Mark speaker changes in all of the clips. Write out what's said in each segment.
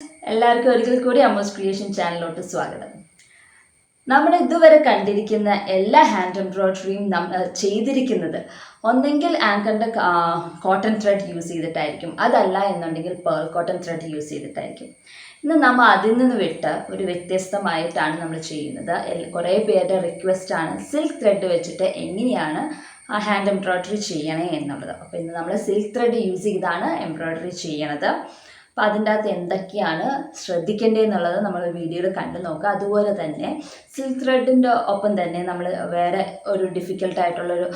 Speaker 1: എല്ലാവർക്കും ഒരിക്കൽ കൂടി അമ്മൂസ് ക്രിയേഷൻ ചാനലിലോട്ട് സ്വാഗതം. നമ്മൾ ഇതുവരെ കണ്ടിരിക്കുന്ന എല്ലാ ഹാൻഡ് എംബ്രോയിഡറിയും ചെയ്തിരിക്കുന്നത് ഒന്നെങ്കിൽ ആങ്കറിൻ്റെ കോട്ടൺ ത്രെഡ് യൂസ് ചെയ്തിട്ടായിരിക്കും, അതല്ല എന്നുണ്ടെങ്കിൽ പേൾ കോട്ടൺ ത്രെഡ് യൂസ് ചെയ്തിട്ടായിരിക്കും. ഇന്ന് നമ്മൾ അതിൽ നിന്ന് വിട്ട് ഒരു വ്യത്യസ്തമായിട്ടാണ് നമ്മൾ ചെയ്യുന്നത്. കുറേ പേരുടെ റിക്വസ്റ്റാണ് സിൽക്ക് ത്രെഡ് വെച്ചിട്ട് എങ്ങനെയാണ് ഹാൻഡ് എംബ്രോയിഡറി ചെയ്യണേ എന്നുള്ളത്. അപ്പോൾ ഇന്ന് നമ്മൾ സിൽക്ക് ത്രെഡ് യൂസ് ചെയ്താണ് എംബ്രോയിഡറി ചെയ്യണത്. അപ്പോൾ അതിൻ്റെ അകത്ത് എന്തൊക്കെയാണ് ശ്രദ്ധിക്കേണ്ടതെന്നുള്ളത് നമ്മൾ വീഡിയോയിൽ കണ്ടു നോക്കുക. അതുപോലെ തന്നെ സിൽക്ക് ത്രെഡിൻ്റെ ഒപ്പം തന്നെ നമ്മൾ വേറെ ഒരു ഡിഫിക്കൽട്ടായിട്ടുള്ളൊരു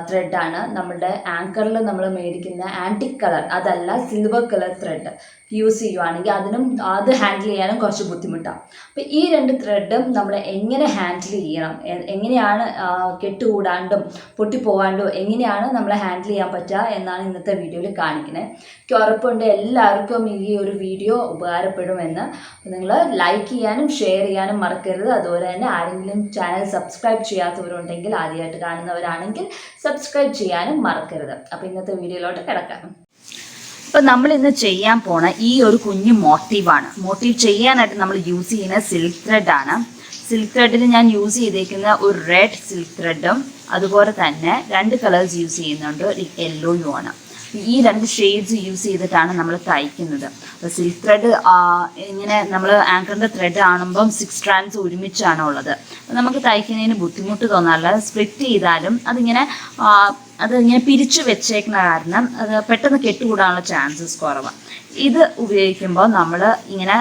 Speaker 1: ത്രെഡാണ് നമ്മളുടെ ആങ്കറിൽ നമ്മൾ മേടിക്കുന്ന ആൻറ്റിക് കളർ, അതല്ല സിൽവർ കളർ ത്രെഡ് യൂസ് ചെയ്യുവാണെങ്കിൽ അത് ഹാൻഡിൽ ചെയ്യാനും കുറച്ച് ബുദ്ധിമുട്ടാണ്. അപ്പോൾ ഈ രണ്ട് ത്രെഡും നമ്മൾ എങ്ങനെ ഹാൻഡിൽ ചെയ്യണം, എങ്ങനെയാണ് കെട്ടുകൂടാണ്ടും പൊട്ടിപ്പോകാണ്ടും എങ്ങനെയാണ് നമ്മൾ ഹാൻഡിൽ ചെയ്യാൻ പറ്റുക എന്നാണ് ഇന്നത്തെ വീഡിയോയിൽ കാണിക്കുന്നത്. എനിക്ക് ഉറപ്പുണ്ട് എല്ലാവർക്കും ഈ ഒരു വീഡിയോ ഉപകാരപ്പെടുമെന്ന്. നിങ്ങൾ ലൈക്ക് ചെയ്യാനും ഷെയർ ചെയ്യാനും മറക്കരുത്. അതുപോലെ തന്നെ ആരെങ്കിലും ചാനൽ സബ്സ്ക്രൈബ് ചെയ്യാത്തവരുണ്ടെങ്കിൽ, ആദ്യമായിട്ട് കാണുന്നവരാണെങ്കിൽ സബ്സ്ക്രൈബ് ചെയ്യാനും മറക്കരുത്. അപ്പോൾ ഇന്നത്തെ വീഡിയോയിലോട്ട് കിടക്കാം. അപ്പോൾ നമ്മൾ ഇന്ന് ചെയ്യാൻ പോണ ഈ ഒരു കുഞ്ഞു മോട്ടീവ് ചെയ്യാനായിട്ട് നമ്മൾ യൂസ് ചെയ്യുന്ന സിൽക്ക് ത്രെഡാണ്. സിൽക്ക് ത്രെഡിൽ ഞാൻ യൂസ് ചെയ്തേക്കുന്ന ഒരു റെഡ് സിൽക്ക് ത്രെഡും അതുപോലെ തന്നെ 2 കളേഴ്സ് യൂസ് ചെയ്യുന്നുണ്ട്, ഒരു യെല്ലോയും ആണ്. ഈ 2 ഷെയ്ഡ്സ് യൂസ് ചെയ്തിട്ടാണ് നമ്മൾ തയ്ക്കുന്നത്. അപ്പോൾ സിൽക്ക് ത്രെഡ് ഇങ്ങനെ നമ്മൾ ആങ്കറിൻ്റെ ത്രെഡ് കാണുമ്പം 6 സ്ട്രാൻഡ്സ് ഒരുമിച്ചാണ് ഉള്ളത്. നമുക്ക് തയ്ക്കുന്നതിന് ബുദ്ധിമുട്ട് തോന്നാറില്ല. സ്പ്ലിറ്റ് ചെയ്താലും അതിങ്ങനെ പിരിച്ചു വെച്ചേക്കുന്ന കാരണം അത് പെട്ടെന്ന് കെട്ടുകൂടാനുള്ള ചാൻസസ് കുറവാണ്. ഇത് ഉപയോഗിക്കുമ്പോൾ നമ്മൾ ഇങ്ങനെ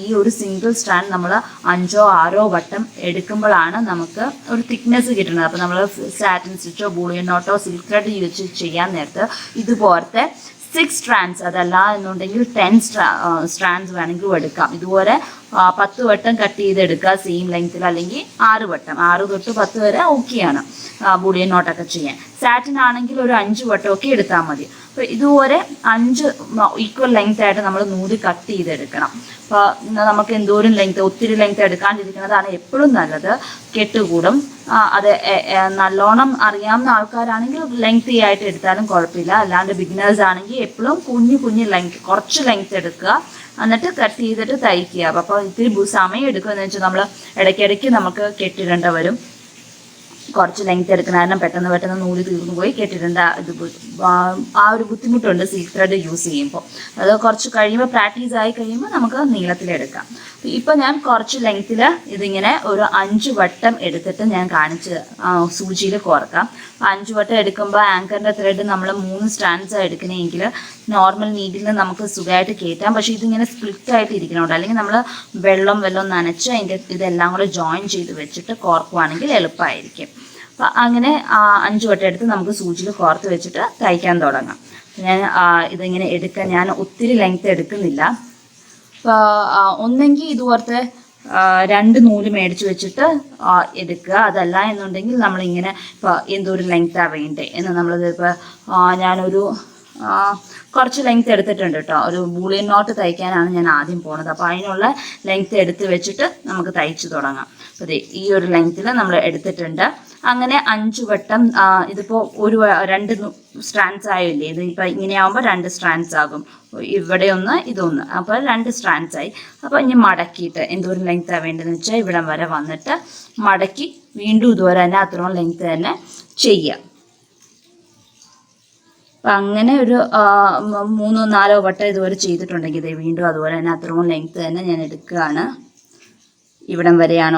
Speaker 1: ഈ ഒരു സിംഗിൾ സ്ട്രാൻഡ് നമ്മൾ 5 or 6 വട്ടം എടുക്കുമ്പോഴാണ് നമുക്ക് ഒരു തിക്നെസ് കിട്ടുന്നത്. അപ്പോൾ നമ്മൾ സാറ്റിൻ സ്റ്റിച്ചോ ബൂളിയൻ നോട്ടോ സിൽക്ക് ത്രെഡ് യൂസ് ചെയ്യാൻ നേരത്ത് ഇതുപോലത്തെ 6 സ്ട്രാൻഡ്സ്, അതല്ല എന്നുണ്ടെങ്കിൽ 10 സ്ട്രാൻഡ്സ് വേണമെങ്കിലും എടുക്കാം. ഇതുപോലെ 10 വട്ടം കട്ട് ചെയ്തെടുക്കുക സെയിം ലെങ്ത്തിൽ, അല്ലെങ്കിൽ 6 വട്ടം, 6 തൊട്ട് 10 വരെ ഓക്കെയാണ് ബൂളിയൻ നോട്ടൊക്കെ ചെയ്യാൻ. സാറ്റിൻ ആണെങ്കിൽ ഒരു 5 വട്ടമൊക്കെ എടുത്താൽ മതി. അപ്പോൾ ഇതുപോലെ 5 ഈക്വൽ ലെങ്ത് ആയിട്ട് നമ്മൾ നൂല് കട്ട് ചെയ്തെടുക്കണം. അപ്പോൾ നമുക്ക് എന്തോരം ഒത്തിരി ലെങ്ത് എടുക്കാണ്ടിരിക്കുന്നതാണ് എപ്പോഴും നല്ലത്, കെട്ടുകൂടും. അത് നല്ലോണം അറിയാവുന്ന ആൾക്കാരാണെങ്കിൽ ലെങ്ത് ആയിട്ട് എടുത്താലും കുഴപ്പമില്ല. അല്ലാണ്ട് ബിഗിനേഴ്സ് ആണെങ്കിൽ എപ്പോഴും കുഞ്ഞു ലെങ്ത്, കുറച്ച് ലെങ്ത് എടുക്കുക, എന്നിട്ട് കട്ട് ചെയ്തിട്ട് തയ്ക്കുക. അപ്പോൾ ഇത്തിരി സമയം എടുക്കുമെന്ന് വെച്ചാൽ നമ്മൾ ഇടയ്ക്കിടയ്ക്ക് നമുക്ക് കെട്ടിടേണ്ട വരും. കുറച്ച് ലെങ്ത് എടുക്കുന്ന കാരണം പെട്ടെന്ന് നൂല് തീർന്നു പോയി കെട്ടിടേണ്ട ആ ഒരു ബുദ്ധിമുട്ടുണ്ട് സിൽക്ക് ത്രെഡ് യൂസ് ചെയ്യുമ്പോൾ. അത് കുറച്ച് കഴിയുമ്പോൾ പ്രാക്ടീസ് ആയി കഴിയുമ്പോൾ നമുക്ക് നീളത്തിലെടുക്കാം. ഇപ്പം ഞാൻ കുറച്ച് ലെങ്ത്തിൽ ഇതിങ്ങനെ ഒരു 5 വട്ടം എടുത്തിട്ട് ഞാൻ കാണിച്ച് സൂചിയിൽ കോർക്കാം. 5 വട്ടം എടുക്കുമ്പോൾ ആങ്കറിൻ്റെ ത്രെഡ് നമ്മൾ 3 സ്ട്രാൻഡ്സ് എടുക്കണമെങ്കിൽ നോർമൽ നീഡിൽ നമുക്ക് സുഖമായിട്ട് കയറ്റാം. പക്ഷേ ഇതിങ്ങനെ സ്പ്ലിറ്റ് ആയിട്ട് ഇരിക്കണോണ്ട്, അല്ലെങ്കിൽ നമ്മൾ വെള്ളം നനച്ച് ഇതെല്ലാം കൂടെ ജോയിൻ ചെയ്ത് വെച്ചിട്ട് കോർക്കുവാണെങ്കിൽ എളുപ്പമായിരിക്കും. അപ്പം അങ്ങനെ 5 വട്ടം എടുത്ത് നമുക്ക് സൂചിയിൽ കോർത്ത് വെച്ചിട്ട് തയ്ക്കാൻ തുടങ്ങാം. ഞാൻ ഇതിങ്ങനെ ഞാൻ ഒത്തിരി ലെങ്ത് എടുക്കുന്നില്ല. അപ്പോൾ ഒന്നെങ്കിൽ ഇതുപോലത്തെ 2 നൂല് മേടിച്ച് വെച്ചിട്ട് എടുക്കുക, അതല്ല എന്നുണ്ടെങ്കിൽ നമ്മളിങ്ങനെ ഇപ്പോൾ എന്തോരം ലെങ്ത്താണ് വേണ്ടേ എന്ന് നമ്മളിതിപ്പോൾ ഞാനൊരു കുറച്ച് ലെങ്ത് എടുത്തിട്ടുണ്ട് കേട്ടോ. ഒരു ബൂളിയൻ നോട്ട് തയ്ക്കാനാണ് ഞാൻ ആദ്യം പോണത്. അപ്പോൾ അതിനുള്ള ലെങ്ത് എടുത്ത് വെച്ചിട്ട് നമുക്ക് തയ്ച്ച് തുടങ്ങാം. അപ്പോൾ ഈ ഒരു ലെങ്ത്തിൽ നമ്മൾ എടുത്തിട്ടുണ്ട്. അങ്ങനെ 5 വട്ടം ഇതിപ്പോൾ 2 സ്ട്രാൻഡ്സ് ആയില്ലേ, ഇത് ഇപ്പം ഇങ്ങനെയാകുമ്പോൾ 2 സ്ട്രാൻഡ്സ് ആകും. ഇവിടെ ഒന്ന് ഇതൊന്ന്, അപ്പോൾ 2 സ്ട്രാൻഡ്സ് ആയി. അപ്പോൾ ഇനി മടക്കിയിട്ട് എന്തോരം ലെങ്ത്താണ് വേണ്ടതെന്ന് വെച്ചാൽ ഇവിടം വരെ വന്നിട്ട് മടക്കി വീണ്ടും ഇതുവരെ തന്നെ അത്രയും ലെങ്ത്ത് തന്നെ ചെയ്യുക. അപ്പം അങ്ങനെ ഒരു 3-4 വട്ടം ഇതുവരെ ചെയ്തിട്ടുണ്ടെങ്കിൽ ഇത് വീണ്ടും അതുപോലെ തന്നെ അത്രയും ലെങ്ത്ത് തന്നെ ഞാൻ എടുക്കുകയാണ്. ഇവിടം വരെയാണ്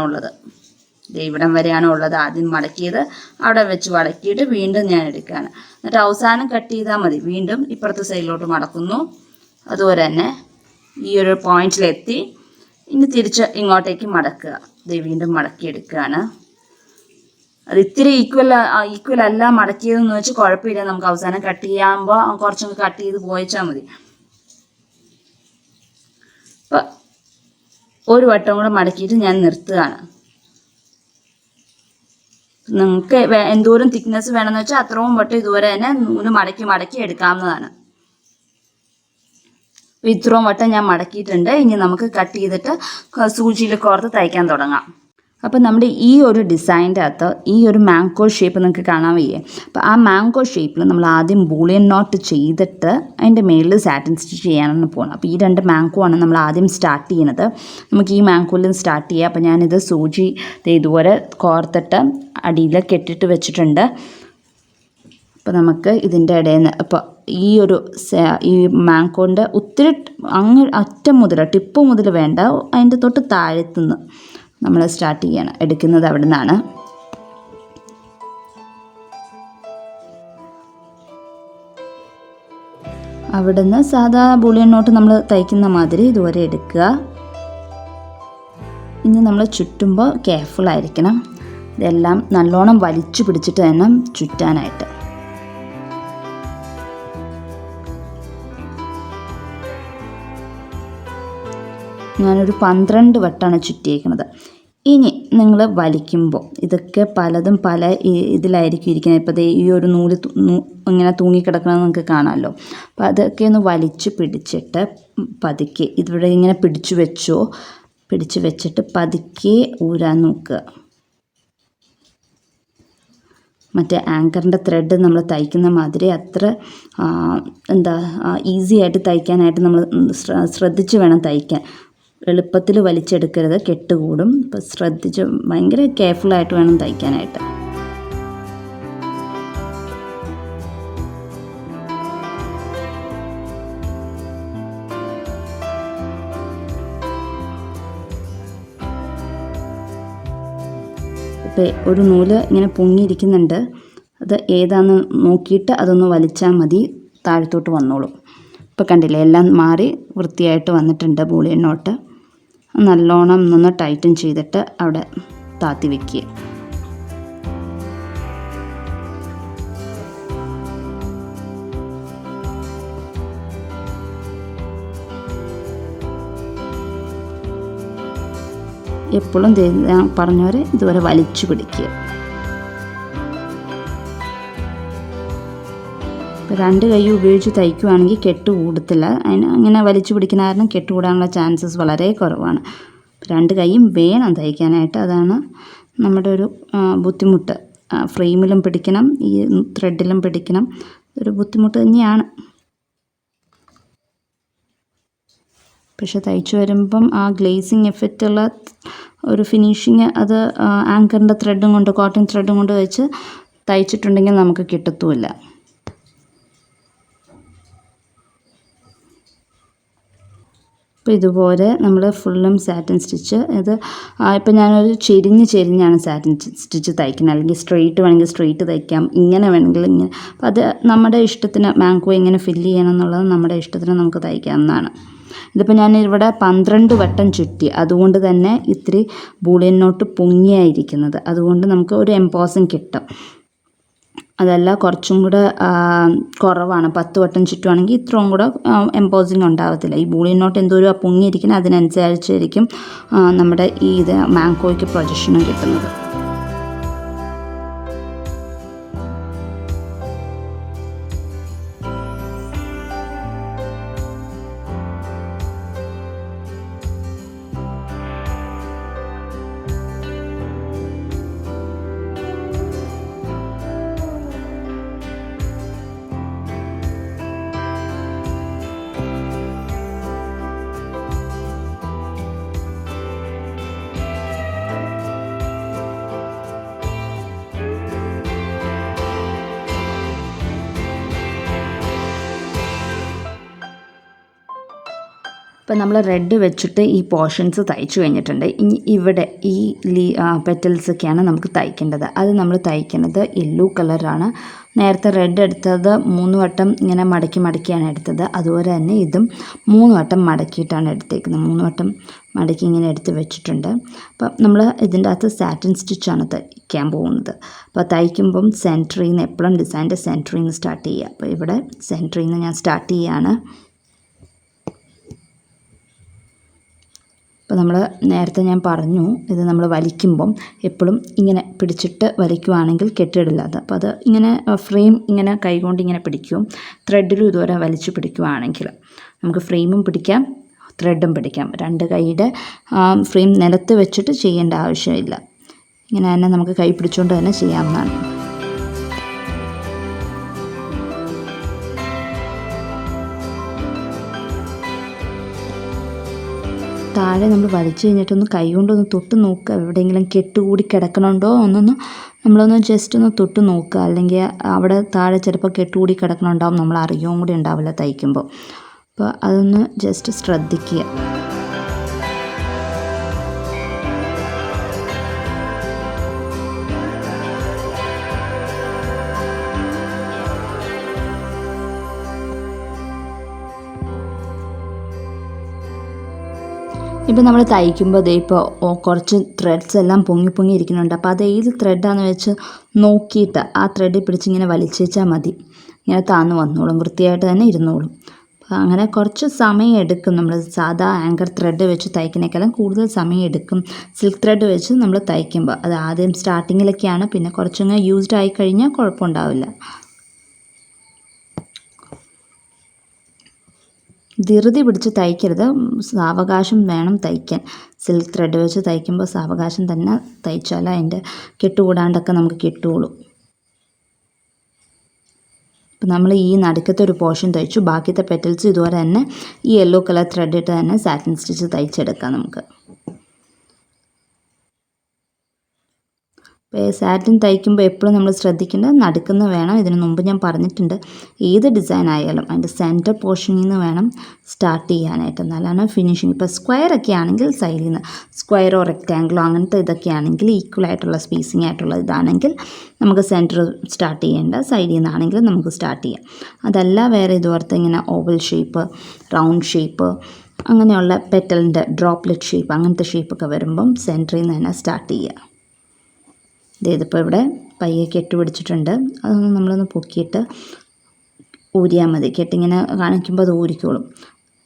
Speaker 1: ഉള്ളത്. ആദ്യം മടക്കിയത് അവിടെ വെച്ച് മടക്കിയിട്ട് വീണ്ടും ഞാൻ എടുക്കുകയാണ്. എന്നിട്ട് അവസാനം കട്ട് ചെയ്താൽ മതി. വീണ്ടും ഇപ്പുറത്തെ സൈഡിലോട്ട് മടക്കുന്നു. അതുപോലെ തന്നെ ഈ ഒരു പോയിന്റിലെത്തി ഇനി തിരിച്ച് ഇങ്ങോട്ടേക്ക് മടക്കുക. ഇത് വീണ്ടും മടക്കിയെടുക്കുകയാണ്. അത് ഇത്തിരി ഈക്വൽ അല്ല മടക്കിയതെന്ന് വെച്ച് കുഴപ്പമില്ല. നമുക്ക് അവസാനം കട്ട് ചെയ്യുമ്പോൾ കുറച്ചൊക്കെ കട്ട് ചെയ്ത് പോയിച്ചാൽ മതി. അപ്പം ഒരു വട്ടം കൂടെ മടക്കിയിട്ട് ഞാൻ നിർത്തുകയാണ്. നിങ്ങൾക്ക് എന്തോരം തിക്നെസ് വേണമെന്ന് വെച്ചാൽ അത്രയും വട്ടം ഇതുവരെ തന്നെ നൂല് മടക്കി എടുക്കാവുന്നതാണ്. അപ്പോൾ ഇത്രയും വട്ടം ഞാൻ മടക്കിയിട്ടുണ്ട്. ഇനി നമുക്ക് കട്ട് ചെയ്തിട്ട് സൂചിയിൽ കോർത്ത് തയ്ക്കാൻ തുടങ്ങാം. അപ്പോൾ നമ്മുടെ ഈ ഒരു ഡിസൈൻ്റെ അകത്ത് ഈ ഒരു മാംഗോ ഷേപ്പ് നിങ്ങൾക്ക് കാണാൻ വയ്യേ. അപ്പോൾ ആ മാംഗോ ഷേപ്പിൽ നമ്മൾ ആദ്യം ബൂളിയൻ നോട്ട് ചെയ്തിട്ട് അതിൻ്റെ മേളിൽ സാറ്റിൻ സ്റ്റിച്ച് ചെയ്യാനാണ് പോകുന്നത്. അപ്പോൾ ഈ 2 മാംഗോ ആണ് നമ്മൾ ആദ്യം സ്റ്റാർട്ട് ചെയ്യുന്നത്. നമുക്ക് ഈ മാംഗോയിൽ സ്റ്റാർട്ട് ചെയ്യാം. അപ്പോൾ ഞാനിത് സൂചി ഇതുപോലെ കോർത്തിട്ട് അടിയിൽ കെട്ടിട്ട് വെച്ചിട്ടുണ്ട്. അപ്പോൾ നമുക്ക് ഇതിൻ്റെ ഇടയിൽ നിന്ന് അപ്പോൾ ഈ മാംഗോൻ്റെ ഒത്തിരി അറ്റം മുതൽ ടിപ്പ് മുതൽ വേണ്ട, അതിൻ്റെ തൊട്ട് താഴത്തുനിന്ന് നമ്മൾ സ്റ്റാർട്ട് ചെയ്യണം, എടുക്കുന്നത് അവിടെ നിന്നാണ്. അവിടെ നിന്ന് സാധാ ബൂളിയൻ നോട്ട് നമ്മൾ തയ്ക്കുന്ന മാതിരി ഇതുവരെ എടുക്കുക. ഇനി നമ്മൾ ചുറ്റുമ്പോൾ കെയർഫുൾ ആയിരിക്കണം. ഇതെല്ലാം നല്ലോണം വലിച്ചു പിടിച്ചിട്ട് തന്നെ ചുറ്റാനായിട്ട്. ഞാനൊരു 12 വട്ടമാണ് ചുറ്റിയേക്കുന്നത്. ഇനി നിങ്ങൾ വലിക്കുമ്പോൾ ഇതൊക്കെ പലതും പല ഇതിലായിരിക്കും ഇരിക്കുന്നത്. ഇപ്പോൾ ഈ ഒരു നൂല് ഇങ്ങനെ തൂങ്ങിക്കിടക്കണമെന്ന് നിങ്ങൾക്ക് കാണാമല്ലോ. അപ്പോൾ അതൊക്കെ ഒന്ന് വലിച്ചു പിടിച്ചിട്ട് പതുക്കെ ഇതിവിടെ ഇങ്ങനെ പിടിച്ചു വെച്ചിട്ട് പതുക്കെ ഊരാൻ നോക്കുക. മറ്റേ ആങ്കറിൻ്റെ ത്രെഡ് നമ്മൾ തയ്ക്കുന്ന മാതിരി അത്ര ഈസി ആയിട്ട് തയ്ക്കാനായിട്ട് നമ്മൾ ശ്രദ്ധിച്ച് വേണം തയ്ക്കാൻ. എളുപ്പത്തിൽ വലിച്ചെടുക്കരുത്, കെട്ടുകൂടും. അപ്പോൾ ശ്രദ്ധിച്ച് ഭയങ്കര കെയർഫുള്ളായിട്ട് വേണം തയ്ക്കാനായിട്ട്. ഇപ്പോൾ ഒരു നൂല് ഇങ്ങനെ പൊങ്ങിയിരിക്കുന്നുണ്ട്. അത് ഏതാണെന്ന് നോക്കിയിട്ട് അതൊന്ന് വലിച്ചാൽ മതി, താഴത്തോട്ട് വന്നോളും. ഇപ്പോൾ കണ്ടില്ലേ, എല്ലാം മാറി വൃത്തിയായിട്ട് വന്നിട്ടുണ്ട് ബൂളിയൻ നോട്ട്. നല്ലോണം ഒന്ന് ടൈറ്റൻ ചെയ്തിട്ട് അവിടെ താത്തി വയ്ക്കുക. എപ്പോഴും ഞാൻ പറഞ്ഞവരെ ഇതുവരെ വലിച്ചു പിടിക്കുക. 2 കൈ ഉപയോഗിച്ച് തയ്ക്കുകയാണെങ്കിൽ കെട്ട് കൂടത്തില്ല. അങ്ങനെ വലിച്ചു പിടിക്കുന്ന കാരണം കെട്ട് കൂടാനുള്ള ചാൻസസ് വളരെ കുറവാണ്. 2 കൈയും വേണം തയ്ക്കാനായിട്ട്. അതാണ് നമ്മുടെ ഒരു ബുദ്ധിമുട്ട്. ഫ്രെയിമിലും പിടിക്കണം, ഈ ത്രെഡിലും പിടിക്കണം. ഒരു ബുദ്ധിമുട്ട് തന്നെയാണ്. പക്ഷെ തയ്ച്ചു വരുമ്പം ആ ഗ്ലേസിങ് എഫക്റ്റുള്ള ഒരു ഫിനിഷിങ് അത് ആങ്കറിൻ്റെ ത്രെഡും കൊണ്ട്, കോട്ടൺ ത്രെഡും കൊണ്ട് വെച്ച് തയ്ച്ചിട്ടുണ്ടെങ്കിൽ നമുക്ക് കിട്ടത്തുമില്ല. അപ്പോൾ ഇതുപോലെ നമ്മൾ ഫുള്ളും സാറ്റിൻ സ്റ്റിച്ച് ഇപ്പോൾ ഞാനൊരു ചെരിഞ്ഞാണ് സാറ്റിൻ സ്റ്റിച്ച് തയ്ക്കുന്നത്. അല്ലെങ്കിൽ സ്ട്രെയിറ്റ് വേണമെങ്കിൽ സ്ട്രെയിറ്റ് തയ്ക്കാം, ഇങ്ങനെ വേണമെങ്കിൽ ഇങ്ങനെ. അപ്പോൾ അത് നമ്മുടെ ഇഷ്ടത്തിന് മാംഗോ എങ്ങനെ ഫില്ല് ചെയ്യണം എന്നുള്ളത് നമ്മുടെ ഇഷ്ടത്തിന് നമുക്ക് തയ്ക്കാവുന്നതാണ്. ഇതിപ്പോൾ ഞാൻ ഇവിടെ 12 വട്ടം ചുറ്റി, അതുകൊണ്ട് തന്നെ ഇത്തിരി ബൂളിയൻ നോട്ട് പൊങ്ങിയായിരിക്കുന്നത്. അതുകൊണ്ട് നമുക്ക് ഒരു എംബോസിങ് കിട്ടും. അതല്ല കുറച്ചും കൂടെ കുറവാണ്, 10 വട്ടം ചുറ്റുവാണെങ്കിൽ ഇത്രയും കൂടെ എംബോസിങ് ഉണ്ടാകത്തില്ല. ഈ ബൂളിയൻ നോട്ട് എന്തോരം പൊങ്ങിയിരിക്കുന്നത് അതിനനുസരിച്ചായിരിക്കും നമ്മുടെ ഈ മാംഗോയ്ക്ക് പ്രൊജക്ഷനും കിട്ടുന്നത്. ഇപ്പോൾ നമ്മൾ റെഡ് വെച്ചിട്ട് ഈ പോർഷൻസ് തയ്ച്ചു കഴിഞ്ഞിട്ടുണ്ട്. ഇനി ഇവിടെ ഈ പെറ്റൽസൊക്കെയാണ് നമുക്ക് തയ്ക്കേണ്ടത്. അത് നമ്മൾ തയ്ക്കുന്നത് യെല്ലോ കളറാണ്. നേരത്തെ റെഡ് എടുത്തത് 3 വട്ടം ഇങ്ങനെ മടക്കിയാണ് എടുത്തത്. അതുപോലെ തന്നെ ഇതും 3 വട്ടം മടക്കിയിട്ടാണ് എടുത്തേക്കുന്നത്. 3 വട്ടം മടക്കി ഇങ്ങനെ എടുത്ത് വെച്ചിട്ടുണ്ട്. അപ്പം നമ്മൾ ഇതിൻ്റെ അകത്ത് സാറ്റിൻ സ്റ്റിച്ചാണ് തയ്ക്കാൻ പോകുന്നത്. അപ്പോൾ തയ്ക്കുമ്പം സെൻറ്ററിൽ നിന്ന് എപ്പോഴും ഡിസൈൻ്റെ സെൻറ്ററിൽ നിന്ന് സ്റ്റാർട്ട് ചെയ്യുക. അപ്പോൾ ഇവിടെ സെൻറ്ററിൽ നിന്ന് ഞാൻ സ്റ്റാർട്ട് ചെയ്യുകയാണ്. അപ്പോൾ നമ്മൾ നേരത്തെ ഞാൻ പറഞ്ഞു, ഇത് നമ്മൾ വലിക്കുമ്പം എപ്പോഴും ഇങ്ങനെ പിടിച്ചിട്ട് വലിക്കുവാണെങ്കിൽ കെട്ടിടില്ല. അപ്പോൾ അത് ഇങ്ങനെ ഫ്രെയിം ഇങ്ങനെ കൈകൊണ്ട് ഇങ്ങനെ പിടിക്കും. ത്രെഡിലും ഇതുവരെ വലിച്ചു പിടിക്കുവാണെങ്കിൽ നമുക്ക് ഫ്രെയിമും പിടിക്കാം, ത്രെഡും പിടിക്കാം. 2 കൈയുടെ ഫ്രെയിം നിലത്ത് വെച്ചിട്ട് ചെയ്യേണ്ട ആവശ്യമില്ല. ഇങ്ങനെ തന്നെ നമുക്ക് കൈ പിടിച്ചുകൊണ്ട് തന്നെ ചെയ്യാവുന്നതാണ്. താഴെ നമ്മൾ വലിച്ചു കഴിഞ്ഞിട്ടൊന്ന് കൈ കൊണ്ടൊന്ന് തൊട്ട് നോക്കുക, എവിടെയെങ്കിലും കെട്ടുകൂടി കിടക്കണുണ്ടോ നമ്മളൊന്ന് ജസ്റ്റ് ഒന്ന് തൊട്ട് നോക്കുക. അല്ലെങ്കിൽ അവിടെ താഴെ ചിലപ്പോൾ കെട്ടുകൂടി കിടക്കണുണ്ടാവും, നമ്മൾ അറിയുകയും കൂടി ഉണ്ടാവില്ല തയ്ക്കുമ്പോൾ. അപ്പോൾ അതൊന്ന് ജസ്റ്റ് ശ്രദ്ധിക്കുക. ഇപ്പോൾ നമ്മൾ തയ്ക്കുമ്പോൾ ഇപ്പോൾ കുറച്ച് ത്രെഡ്സ് എല്ലാം പൊങ്ങി ഇരിക്കുന്നുണ്ട്. അപ്പോൾ അത് ഏത് ത്രെഡാണെന്ന് വെച്ച് നോക്കിയിട്ട് ആ ത്രെഡിൽ പിടിച്ചിങ്ങനെ വലിച്ചേച്ചാൽ മതി. ഇങ്ങനെ താന്ന് വന്നോളും, വൃത്തിയായിട്ട് തന്നെ ഇരുന്നോളും. അപ്പോൾ അങ്ങനെ കുറച്ച് സമയം എടുക്കും. നമ്മൾ സാധാ ആങ്കർ ത്രെഡ് വെച്ച് തയ്ക്കുന്നേക്കാളും കൂടുതൽ സമയം എടുക്കും സിൽക്ക് ത്രെഡ് വെച്ച് നമ്മൾ തയ്ക്കുമ്പോൾ. അത് ആദ്യം സ്റ്റാർട്ടിങ്ങിലൊക്കെയാണ്, പിന്നെ കുറച്ചങ്ങ് യൂസ്ഡ് ആയി കഴിഞ്ഞാൽ കുഴപ്പമുണ്ടാവില്ല. ധൃതി പിടിച്ച് തയ്ക്കരുത്, സാവകാശം വേണം തയ്ക്കാൻ. സിൽക്ക് ത്രെഡ് വെച്ച് തയ്ക്കുമ്പോൾ സാവകാശം തന്നെ തയ്ച്ചാൽ അതിൻ്റെ കെട്ടുകൂടാണ്ടൊക്കെ നമുക്ക് കിട്ടുകയുള്ളൂ. അപ്പോൾ നമ്മൾ ഈ നടുക്കത്തെ ഒരു പോർഷൻ തയ്ച്ചു, ബാക്കിയത്തെ പെറ്റൽസ് ഇതുപോലെ തന്നെ ഈ യെല്ലോ കളർ ത്രെഡ് ഇട്ട് തന്നെ സാറ്റിൻ സ്റ്റിച്ച് തയ്ച്ചെടുക്കാം നമുക്ക്. സാറ്റിൻ തയ്ക്കുമ്പോൾ എപ്പോഴും നമ്മൾ ശ്രദ്ധിക്കേണ്ടത് നടുക്കുന്ന വേണം. ഇതിന് മുമ്പ് ഞാൻ പറഞ്ഞിട്ടുണ്ട്, ഏത് ഡിസൈൻ ആയാലും അതിൻ്റെ സെൻറ്റർ പോർഷനിൽ നിന്ന് വേണം സ്റ്റാർട്ട് ചെയ്യാനായിട്ട്, എന്നാലാണ് ഫിനിഷിങ്. ഇപ്പോൾ സ്ക്വയറൊക്കെ ആണെങ്കിൽ സൈഡിൽ നിന്ന്, സ്ക്വയറോ റെക്റ്റാങ്കിളോ അങ്ങനത്തെ ഇതൊക്കെ ആണെങ്കിൽ ഈക്വലായിട്ടുള്ള സ്പേസിങ് ആയിട്ടുള്ള ഇതാണെങ്കിൽ നമുക്ക് സെൻറ്റർ സ്റ്റാർട്ട് ചെയ്യേണ്ട, സൈഡിൽ നിന്നാണെങ്കിൽ നമുക്ക് സ്റ്റാർട്ട് ചെയ്യാം. അതല്ല വേറെ ഇതുപോലത്തെ ഇങ്ങനെ ഓവൽ ഷേപ്പ്, റൗണ്ട് ഷേപ്പ്, അങ്ങനെയുള്ള പെറ്റലിൻ്റെ ഡ്രോപ്ലെറ്റ് ഷേപ്പ്, അങ്ങനത്തെ ഷേപ്പൊക്കെ വരുമ്പം സെൻറ്ററിൽ നിന്ന് തന്നെ സ്റ്റാർട്ട് ചെയ്യുക. ഇതിപ്പോൾ ഇവിടെ പയ്യെ കെട്ട് പിടിച്ചിട്ടുണ്ട്, അതൊന്ന് നമ്മളൊന്ന് പൊക്കിയിട്ട് ഊരിയാൽ മതി. കെട്ടിങ്ങനെ കാണിക്കുമ്പോൾ അത് ഊരിക്കോളും,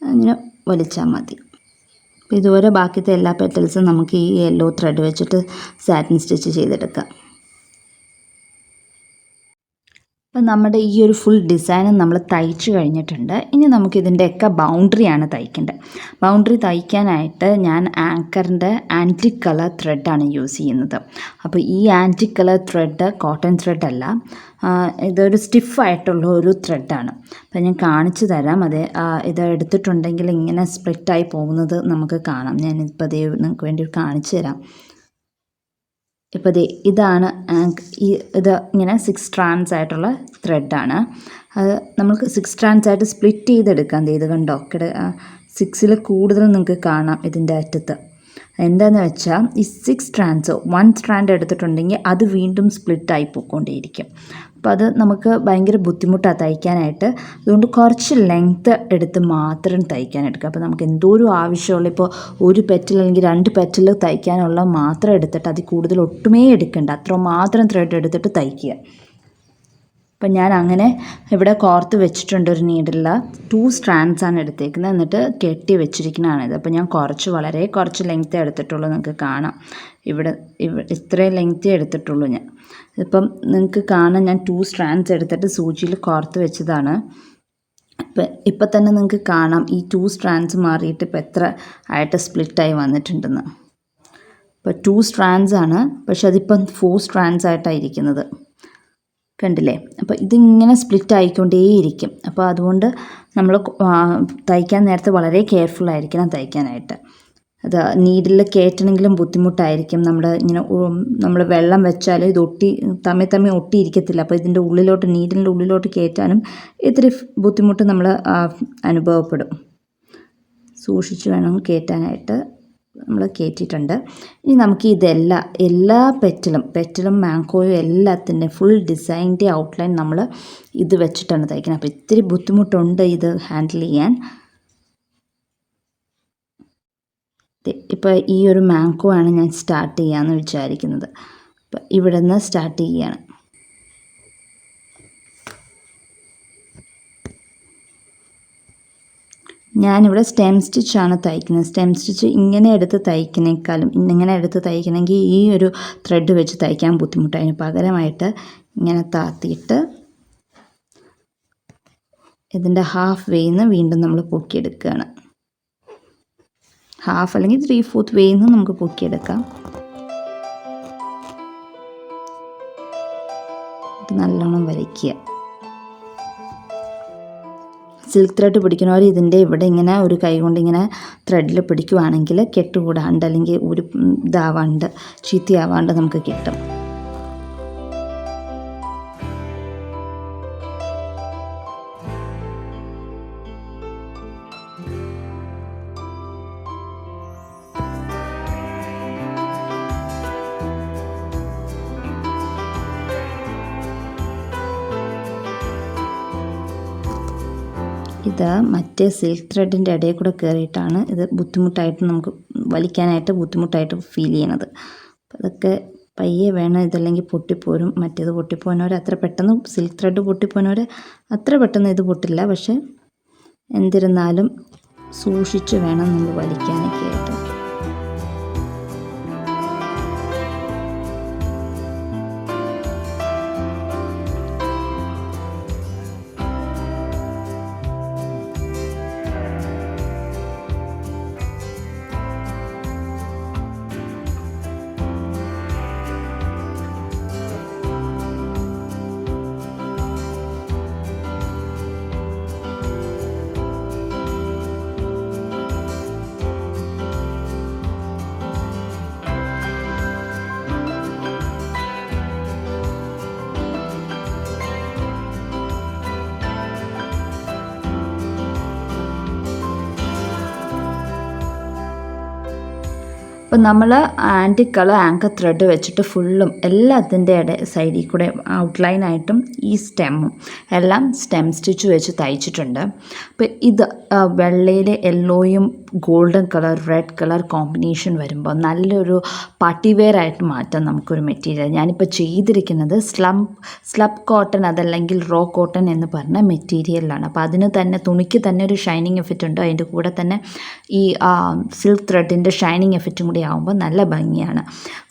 Speaker 1: അങ്ങനെ വലിച്ചാൽ മതി. അപ്പോൾ ഇതുപോലെ ബാക്കിയത്തെ എല്ലാ പെറ്റൽസും നമുക്ക് ഈ യെല്ലോ ത്രെഡ് വെച്ചിട്ട് സാറ്റിൻ സ്റ്റിച്ച് ചെയ്തെടുക്കാം. അപ്പം നമ്മുടെ ഈ ഒരു ഫുൾ ഡിസൈനും നമ്മൾ തയ്ച്ചു കഴിഞ്ഞിട്ടുണ്ട്. ഇനി നമുക്കിതിൻ്റെയൊക്കെ ബൗണ്ടറിയാണ് തയ്ക്കേണ്ടത്. ബൗണ്ടറി തയ്ക്കാനായിട്ട് ഞാൻ ആങ്കറിൻ്റെ ആൻറ്റിക് കളർ ത്രെഡാണ് യൂസ് ചെയ്യുന്നത്. അപ്പോൾ ഈ ആൻറ്റിക് കളർ ത്രെഡ് കോട്ടൺ ത്രെഡല്ല, ഇതൊരു സ്റ്റിഫായിട്ടുള്ള ഒരു ത്രെഡാണ്. അപ്പം ഞാൻ കാണിച്ചു തരാം. ഇത് എടുത്തിട്ടുണ്ടെങ്കിൽ ഇങ്ങനെ സ്പ്ലിറ്റായി പോകുന്നത് നമുക്ക് കാണാം. ഞാനിപ്പോൾ അതേ നിങ്ങൾക്ക് വേണ്ടി കാണിച്ചു തരാം. ഇപ്പോൾ ഇതാണ് ഇത് ഇങ്ങനെ 6 സ്ട്രാൻഡ്സ് ആയിട്ടുള്ള ത്രെഡാണ്. അത് നമുക്ക് 6 സ്ട്രാൻഡ്സ് ആയിട്ട് സ്പ്ലിറ്റ് ചെയ്തെടുക്കാം. ഇത് കണ്ടോ, 6ൽ കൂടുതൽ നിങ്ങൾക്ക് കാണാം ഇതിൻ്റെ അറ്റത്ത്. എന്താണെന്ന് വെച്ചാൽ ഈ 6 സ്ട്രാൻഡ്സ് 1 സ്ട്രാൻഡ് എടുത്തിട്ടുണ്ടെങ്കിൽ അത് വീണ്ടും സ്പ്ലിറ്റായി പോയിക്കൊണ്ടേയിരിക്കും. അപ്പോൾ അത് നമുക്ക് ഭയങ്കര ബുദ്ധിമുട്ടാണ് തയ്ക്കാനായിട്ട്. അതുകൊണ്ട് കുറച്ച് ലെങ്ത്ത് എടുത്ത് മാത്രം തയ്ക്കാനെടുക്കുക. അപ്പോൾ നമുക്ക് എന്തോരം ആവശ്യമുള്ള, ഇപ്പോൾ ഒരു പെറ്റൽ അല്ലെങ്കിൽ 2 പെറ്റൽ തയ്ക്കാനുള്ള മാത്രം എടുത്തിട്ട് അതിൽ കൂടുതൽ ഒട്ടുമേ എടുക്കണ്ട, അത്ര മാത്രം ത്രെഡ് എടുത്തിട്ട് തയ്ക്കുക. അപ്പം ഞാൻ അങ്ങനെ ഇവിടെ കോർത്ത് വെച്ചിട്ടുണ്ട് ഒരു നീഡിൽ. 2 സ്ട്രാൻഡ്സാണ് എടുത്തേക്കുന്നത്, എന്നിട്ട് കെട്ടി വെച്ചിരിക്കുന്നതാണിത്. അപ്പോൾ ഞാൻ വളരെ കുറച്ച് ലെങ്ത്തേ എടുത്തിട്ടുള്ളൂ. നിങ്ങൾക്ക് കാണാം ഇവിടെ ഇത്രയും ലെങ്ത്തേ എടുത്തിട്ടുള്ളൂ ഞാൻ. ഇപ്പം നിങ്ങൾക്ക് കാണാം, ഞാൻ 2 സ്ട്രാൻഡ്സ് എടുത്തിട്ട് സൂചിയിൽ കോർത്ത് വെച്ചതാണ്. ഇപ്പം തന്നെ നിങ്ങൾക്ക് കാണാം ഈ 2 സ്ട്രാൻഡ്സ് മാറിയിട്ട് ഇപ്പോൾ എത്ര ആയിട്ട് സ്പ്ലിറ്റായി വന്നിട്ടുണ്ടെന്ന്. ഇപ്പോൾ 2 സ്ട്രാൻഡ്സ് ആണ്, പക്ഷെ അതിപ്പം 4 സ്ട്രാൻഡ്സ് ആയിട്ടാണ് ഇരിക്കുന്നത്, കണ്ടില്ലേ? അപ്പോൾ ഇതിങ്ങനെ സ്പ്ലിറ്റ് ആയിക്കൊണ്ടേയിരിക്കും. അപ്പോൾ അതുകൊണ്ട് നമ്മൾ തയ്ക്കാൻ നേരത്തെ വളരെ കെയർഫുള്ളായിരിക്കണം തയ്ക്കാനായിട്ട്. അത് നീഡിൽ കയറ്റണമെങ്കിലും ബുദ്ധിമുട്ടായിരിക്കും. നമ്മൾ വെള്ളം വെച്ചാൽ ഇത് തമ്മിൽ ഒട്ടിയിരിക്കത്തില്ല. അപ്പോൾ ഇതിൻ്റെ നീഡിലിൻ്റെ ഉള്ളിലോട്ട് കയറ്റാനും ഇത്തിരി ബുദ്ധിമുട്ട് നമ്മൾ അനുഭവപ്പെടും. സൂക്ഷിച്ച് വേണം കയറ്റാനായിട്ട്. നമ്മൾ കയറ്റിയിട്ടുണ്ട്. ഇനി നമുക്ക് എല്ലാ പെറ്റലും മാങ്കോയും എല്ലാത്തിൻ്റെ ഫുൾ ഡിസൈൻ്റെ ഔട്ട്ലൈൻ നമ്മൾ ഇത് വെച്ചിട്ടാണ് തയ്ക്കുന്നത്. അപ്പോൾ ഇത്തിരി ബുദ്ധിമുട്ടുണ്ട് ഇത് ഹാൻഡിൽ ചെയ്യാൻ. ഇപ്പോൾ ഈ ഒരു മാങ്കോ ആണ് ഞാൻ സ്റ്റാർട്ട് ചെയ്യാമെന്ന് വിചാരിക്കുന്നത്. അപ്പോൾ ഇവിടെ നിന്ന് സ്റ്റാർട്ട് ചെയ്യുകയാണ്. ഞാനിവിടെ സ്റ്റെം സ്റ്റിച്ചാണ് തയ്ക്കുന്നത്. സ്റ്റെം സ്റ്റിച്ച് ഇങ്ങനെ എടുത്ത് തയ്ക്കുന്നേക്കാളും ഇങ്ങനെ എടുത്ത് തയ്ക്കണമെങ്കിൽ ഈ ഒരു ത്രെഡ് വെച്ച് തയ്ക്കാൻ ബുദ്ധിമുട്ടാണ്. അതിന് പകരമായിട്ട് ഇങ്ങനെ താത്തിയിട്ട് ഇതിൻ്റെ ഹാഫ് വേന്ന് വീണ്ടും നമ്മൾ പൊക്കിയെടുക്കുകയാണ്. ഹാഫ് അല്ലെങ്കിൽ 3/4 വേന്ന് നമുക്ക് പൊക്കിയെടുക്കാം. തയ്ക്കുക. സിൽക്ക് ത്രെഡ് പിടിക്കുന്നവർ ഇതിൻ്റെ ഇവിടെ ഇങ്ങനെ ഒരു കൈ കൊണ്ട് ഇങ്ങനെ ത്രെഡിൽ പിടിക്കുവാണെങ്കിൽ കെട്ടുകൂടാണ്ട് അല്ലെങ്കിൽ ഒരു ഇതാവാണ്ട് ചീത്തയാവാണ്ട് നമുക്ക് കിട്ടും. ഇത് മറ്റേ സിൽക്ക് ത്രെഡിൻ്റെ ഇടയിൽ കൂടെ കയറിയിട്ടാണ് ഇത് ബുദ്ധിമുട്ടായിട്ട് നമുക്ക് വലിക്കാനായിട്ട് ബുദ്ധിമുട്ടായിട്ട് ഫീൽ ചെയ്യണത്. അപ്പോൾ അതൊക്കെ പയ്യെ വേണം, ഇതല്ലെങ്കിൽ പൊട്ടിപ്പോരും. മറ്റേത് പൊട്ടിപ്പോകുന്നവർ അത്ര പെട്ടെന്ന് സിൽക്ക് ത്രെഡ് പൊട്ടിപ്പോകുന്നവർ അത്ര പെട്ടെന്ന് ഇത് പൊട്ടില്ല. പക്ഷെ എന്തിരുന്നാലും സൂക്ഷിച്ച് വേണം നമ്മൾ വലിക്കാനൊക്കെ ആയിട്ട്. അപ്പോൾ നമ്മൾ ആൻറ്റിക് കളർ ആങ്കർ ത്രെഡ് വെച്ചിട്ട് ഫുള്ളും എല്ലാത്തിൻ്റെ സൈഡിൽ കൂടെ ഔട്ട്ലൈനായിട്ടും ഈ സ്റ്റെമ്മും എല്ലാം സ്റ്റെം സ്റ്റിച്ച് വെച്ച് തയ്ച്ചിട്ടുണ്ട്. അപ്പോൾ ഇത് വെള്ളയിൽ യെല്ലോയും golden colour red colour combination വരുമ്പോൾ നല്ലൊരു പാർട്ടി വെയർ ആയിട്ട് മാറ്റാം നമുക്കൊരു മെറ്റീരിയൽ. ഞാനിപ്പോൾ ചെയ്തിരിക്കുന്നത് സ്ലബ് കോട്ടൺ അതല്ലെങ്കിൽ റോ കോട്ടൺ എന്ന് പറഞ്ഞ മെറ്റീരിയലാണ്. അപ്പോൾ അതിന് തന്നെ തുണിക്ക് തന്നെ ഒരു ഷൈനിങ് എഫക്റ്റ് ഉണ്ട്. അതിൻ്റെ കൂടെ തന്നെ ഈ സിൽക്ക് ത്രെഡിൻ്റെ ഷൈനിങ് എഫക്റ്റും കൂടി ആകുമ്പോൾ നല്ല ഭംഗിയാണ്.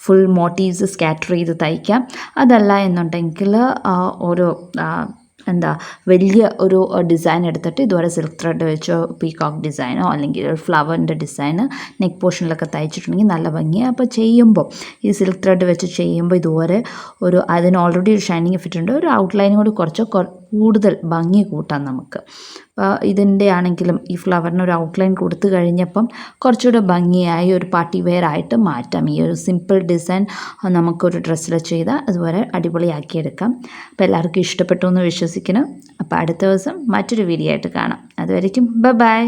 Speaker 1: ഫുൾ മോട്ടീവ്സ് സ്കാറ്റർ ചെയ്ത് തയ്ക്കാം. അതല്ല എന്നുണ്ടെങ്കിൽ ഒരു വലിയ ഒരു ഡിസൈൻ എടുത്തിട്ട് ഇതുവരെ സിൽക്ക് ത്രെഡ് വെച്ചോ പീകോക്ക് ഡിസൈനോ അല്ലെങ്കിൽ ഒരു ഫ്ലവറിൻ്റെ ഡിസൈന് നെക്ക് പോർഷനിലൊക്കെ തയ്ച്ചിട്ടുണ്ടെങ്കിൽ നല്ല ഭംഗിയാണ്. അപ്പോൾ ചെയ്യുമ്പോൾ ഈ സിൽക്ക് ത്രെഡ് വെച്ച് ചെയ്യുമ്പോൾ ഇതുവരെ അതിന് ഓൾറെഡി ഒരു ഷൈനിങ് എഫക്റ്റ് ഉണ്ട്. ഒരു ഔട്ട്ലൈനും കൂടി കുറച്ച് കൂടുതൽ ഭംഗി കൂട്ടാം നമുക്ക്. അപ്പോൾ ഇതിൻ്റെ ആണെങ്കിലും ഈ ഫ്ലവറിന് ഒരു ഔട്ട്ലൈൻ കൊടുത്തു കഴിഞ്ഞപ്പം കുറച്ചുകൂടെ ഭംഗിയായി ഒരു പാർട്ടി വെയർ ആയിട്ട് മാറ്റാം. ഈ ഒരു സിമ്പിൾ ഡിസൈൻ നമുക്കൊരു ഡ്രസ്സിൽ ചെയ്താൽ അതുപോലെ അടിപൊളിയാക്കിയെടുക്കാം. അപ്പോൾ എല്ലാവർക്കും ഇഷ്ടപ്പെട്ടു എന്ന് വിശ്വസിക്കുന്നു. അപ്പോൾ അടുത്ത ദിവസം മറ്റൊരു വീഡിയോ ആയിട്ട് കാണാം. അതുവരേക്കും ബൈ.